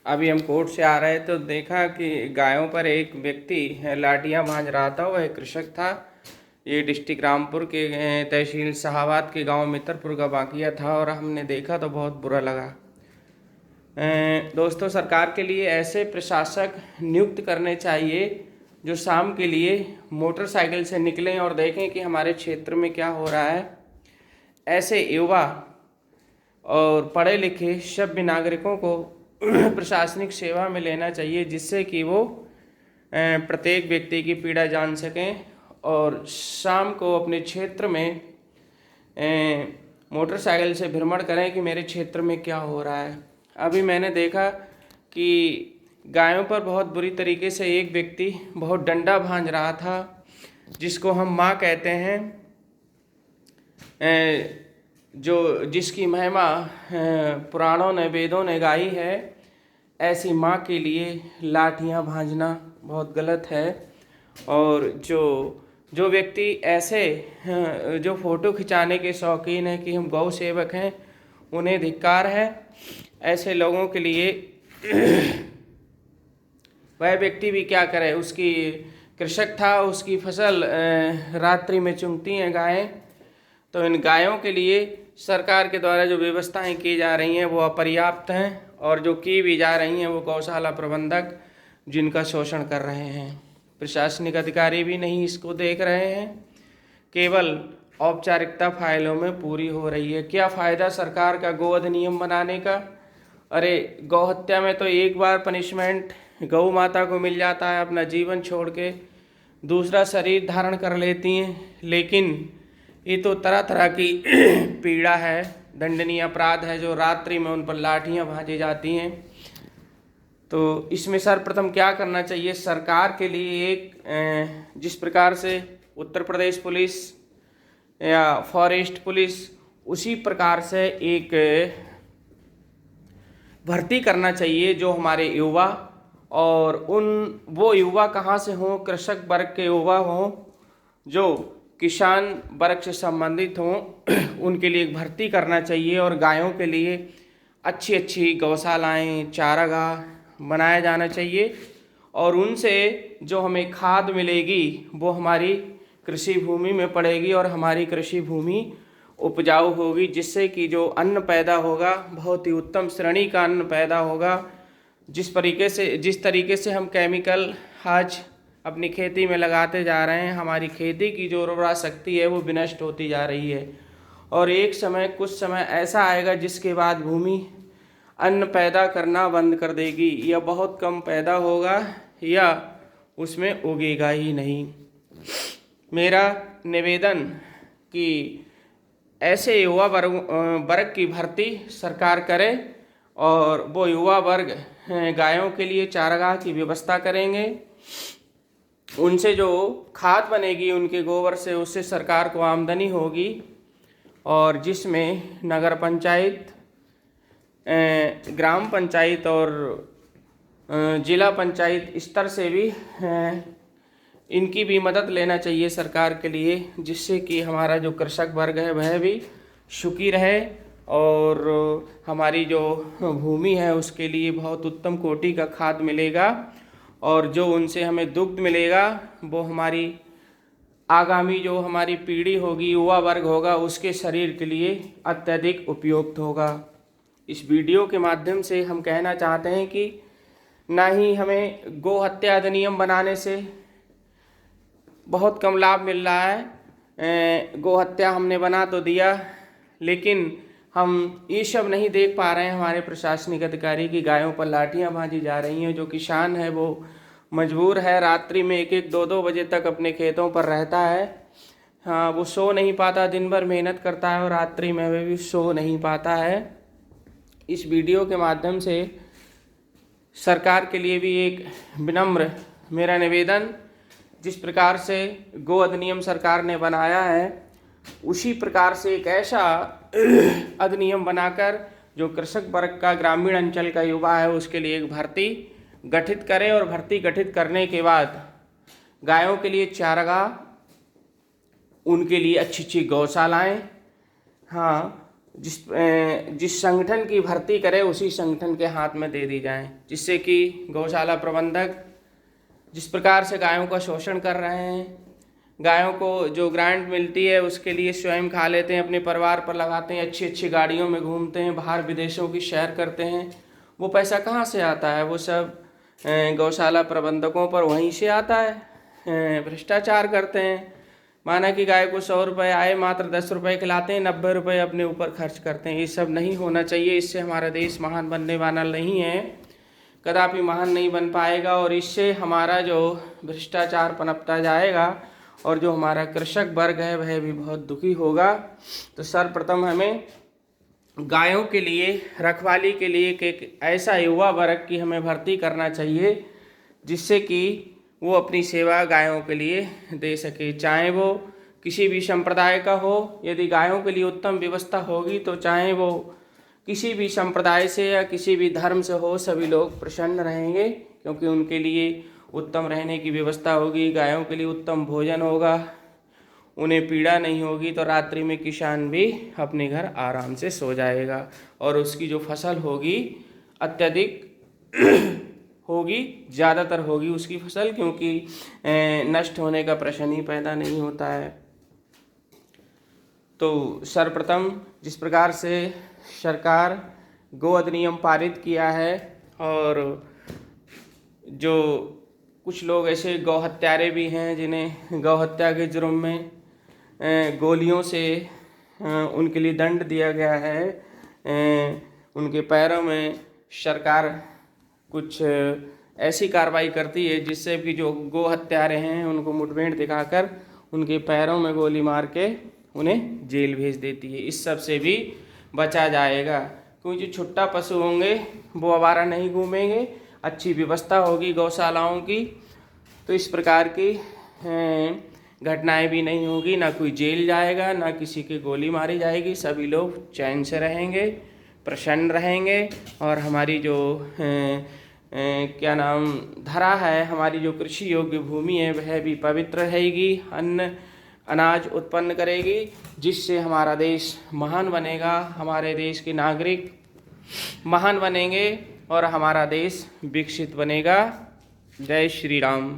अभी हम कोर्ट से आ रहे तो देखा कि गायों पर एक व्यक्ति लाठियां भांज रहा था। वह कृषक था। ये डिस्ट्रिक्ट रामपुर के तहसील शाहाबाद के गांव मित्रपुर का वाकया था और हमने देखा तो बहुत बुरा लगा। दोस्तों, सरकार के लिए ऐसे प्रशासक नियुक्त करने चाहिए जो शाम के लिए मोटरसाइकिल से निकलें और देखें कि हमारे क्षेत्र में क्या हो रहा है। ऐसे युवा और पढ़े लिखे सभ्य नागरिकों को प्रशासनिक सेवा में लेना चाहिए, जिससे कि वो प्रत्येक व्यक्ति की पीड़ा जान सकें और शाम को अपने क्षेत्र में मोटरसाइकिल से भ्रमण करें कि मेरे क्षेत्र में क्या हो रहा है। अभी मैंने देखा कि गायों पर बहुत बुरी तरीके से एक व्यक्ति बहुत डंडा भांज रहा था, जिसको हम माँ कहते हैं, जिसकी महिमा पुराणों ने वेदों ने गाई है। ऐसी माँ के लिए लाठियाँ भांजना बहुत गलत है। और जो व्यक्ति ऐसे जो फ़ोटो खिंचाने के शौकीन हैं कि हम गौ सेवक हैं, उन्हें धिक्कार है। ऐसे लोगों के लिए वह व्यक्ति भी क्या करे। उसकी कृषक था, उसकी फसल रात्रि में चुंगती हैं गायें। तो इन गायों के लिए सरकार के द्वारा जो व्यवस्थाएं की जा रही हैं वो अपर्याप्त हैं, और जो की भी जा रही हैं वो गौशाला प्रबंधक जिनका शोषण कर रहे हैं। प्रशासनिक अधिकारी भी नहीं इसको देख रहे हैं, केवल औपचारिकता फाइलों में पूरी हो रही है। क्या फ़ायदा सरकार का गौ अधिनियम बनाने का। अरे, गौ हत्या में तो एक बार पनिशमेंट गौ माता को मिल जाता है, अपना जीवन छोड़ के दूसरा शरीर धारण कर लेती हैं। लेकिन ये तो तरह तरह की पीड़ा है, दंडनीय अपराध है जो रात्रि में उन पर लाठियाँ भांजी जाती हैं। तो इसमें सर्वप्रथम क्या करना चाहिए सरकार के लिए, एक जिस प्रकार से उत्तर प्रदेश पुलिस या फॉरेस्ट पुलिस, उसी प्रकार से एक भर्ती करना चाहिए जो हमारे युवा, और वो युवा कहाँ से हों, कृषक वर्ग के युवा हों जो किसान वर्ग से संबंधित हों, उनके लिए एक भर्ती करना चाहिए। और गायों के लिए अच्छी अच्छी गौशालाएँ, चारागाह बनाया जाना चाहिए, और उनसे जो हमें खाद मिलेगी वो हमारी कृषि भूमि में पड़ेगी और हमारी कृषि भूमि उपजाऊ होगी, जिससे कि जो अन्न पैदा होगा बहुत ही उत्तम श्रेणी का अन्न पैदा होगा। जिस तरीके से हम केमिकल आज अपनी खेती में लगाते जा रहे हैं, हमारी खेती की जो उर्वरा शक्ति है वो विनष्ट होती जा रही है। और कुछ समय ऐसा आएगा जिसके बाद भूमि अन्न पैदा करना बंद कर देगी, या बहुत कम पैदा होगा या उसमें उगेगा ही नहीं। मेरा निवेदन कि ऐसे युवा वर्ग की भर्ती सरकार करे, और वो युवा वर्ग गायों के लिए चारागाह की व्यवस्था करेंगे। उनसे जो खाद बनेगी उनके गोबर से, उससे सरकार को आमदनी होगी, और जिसमें नगर पंचायत, ग्राम पंचायत और जिला पंचायत स्तर से भी इनकी भी मदद लेना चाहिए सरकार के लिए, जिससे कि हमारा जो कृषक वर्ग है वह भी सुखी रहे, और हमारी जो भूमि है उसके लिए बहुत उत्तम कोटि का खाद मिलेगा, और जो उनसे हमें दुग्ध मिलेगा वो हमारी आगामी जो हमारी पीढ़ी होगी, युवा वर्ग होगा, उसके शरीर के लिए अत्यधिक उपयुक्त होगा। इस वीडियो के माध्यम से हम कहना चाहते हैं कि ना ही हमें गौ हत्या अधिनियम बनाने से बहुत कम लाभ मिल रहा है। गौ हत्या हमने बना तो दिया, लेकिन हम ये सब नहीं देख पा रहे हैं हमारे प्रशासनिक अधिकारी की गायों पर लाठियां भांजी जा रही हैं। जो किसान है वो मजबूर है, रात्रि में 1-1, 2-2 बजे तक अपने खेतों पर रहता है। हाँ, वो सो नहीं पाता, दिन भर मेहनत करता है और रात्रि में वह भी सो नहीं पाता है। इस वीडियो के माध्यम से सरकार के लिए भी एक विनम्र मेरा निवेदन, जिस प्रकार से गो अधिनियम सरकार ने बनाया है उसी प्रकार से एक ऐसा अधिनियम बनाकर जो कृषक वर्ग का, ग्रामीण अंचल का युवा है, उसके लिए एक भर्ती गठित करें, और भर्ती गठित करने के बाद गायों के लिए चारागाह, उनके लिए अच्छी अच्छी गौशालाएँ, हाँ, जिस संगठन की भर्ती करे उसी संगठन के हाथ में दे दी जाए, जिससे कि गौशाला प्रबंधक जिस प्रकार से गायों का शोषण कर रहे हैं, गायों को जो ग्रांट मिलती है उसके लिए स्वयं खा लेते हैं, अपने परिवार पर लगाते हैं, अच्छी अच्छी गाड़ियों में घूमते हैं, बाहर विदेशों की सैर करते हैं। वो पैसा कहाँ से आता है? वो सब गौशाला प्रबंधकों पर वहीं से आता है। भ्रष्टाचार करते हैं। माना कि गाय को 100 रुपये आए, मात्र 10 रुपये खिलाते हैं, 90 रुपये अपने ऊपर खर्च करते हैं। ये सब नहीं होना चाहिए। इससे हमारा देश महान बनने वाला नहीं है, कदापि महान नहीं बन पाएगा, और इससे हमारा जो भ्रष्टाचार पनपता जाएगा और जो हमारा कृषक वर्ग है वह भी बहुत दुखी होगा। तो सर्वप्रथम हमें गायों के लिए, रखवाली के लिए एक ऐसा युवा वर्ग की हमें भर्ती करना चाहिए जिससे कि वो अपनी सेवा गायों के लिए दे सके, चाहे वो किसी भी संप्रदाय का हो। यदि गायों के लिए उत्तम व्यवस्था होगी तो चाहे वो किसी भी संप्रदाय से या किसी भी धर्म से हो, सभी लोग प्रसन्न रहेंगे, क्योंकि उनके लिए उत्तम रहने की व्यवस्था होगी, गायों के लिए उत्तम भोजन होगा, उन्हें पीड़ा नहीं होगी, तो रात्रि में किसान भी अपने घर आराम से सो जाएगा और उसकी जो फसल होगी अत्यधिक होगी, ज़्यादातर होगी उसकी फसल, क्योंकि नष्ट होने का प्रश्न ही पैदा नहीं होता है। तो सर्वप्रथम जिस प्रकार से सरकार गो अधिनियम पारित किया है, और जो कुछ लोग ऐसे गौ हत्यारे भी हैं जिन्हें गौ हत्या के जुर्म में गोलियों से उनके लिए दंड दिया गया है, उनके पैरों में सरकार कुछ ऐसी कार्रवाई करती है जिससे कि जो गो हत्यारे हैं उनको मुठभेड़ दिखाकर उनके पैरों में गोली मार के उन्हें जेल भेज देती है। इस सब से भी बचा जाएगा, क्योंकि जो छुट्टा पशु होंगे वो आवारा नहीं घूमेंगे, अच्छी व्यवस्था होगी गौशालाओं की, तो इस प्रकार की घटनाएं भी नहीं होगी, ना कोई जेल जाएगा, ना किसी की गोली मारी जाएगी, सभी लोग चैन से रहेंगे, प्रसन्न रहेंगे, और हमारी जो क्या नाम धरा है, हमारी जो कृषि योग्य भूमि है वह भी पवित्र रहेगी, अन्न अनाज उत्पन्न करेगी, जिससे हमारा देश महान बनेगा, हमारे देश के नागरिक महान बनेंगे और हमारा देश विकसित बनेगा। जय श्री राम।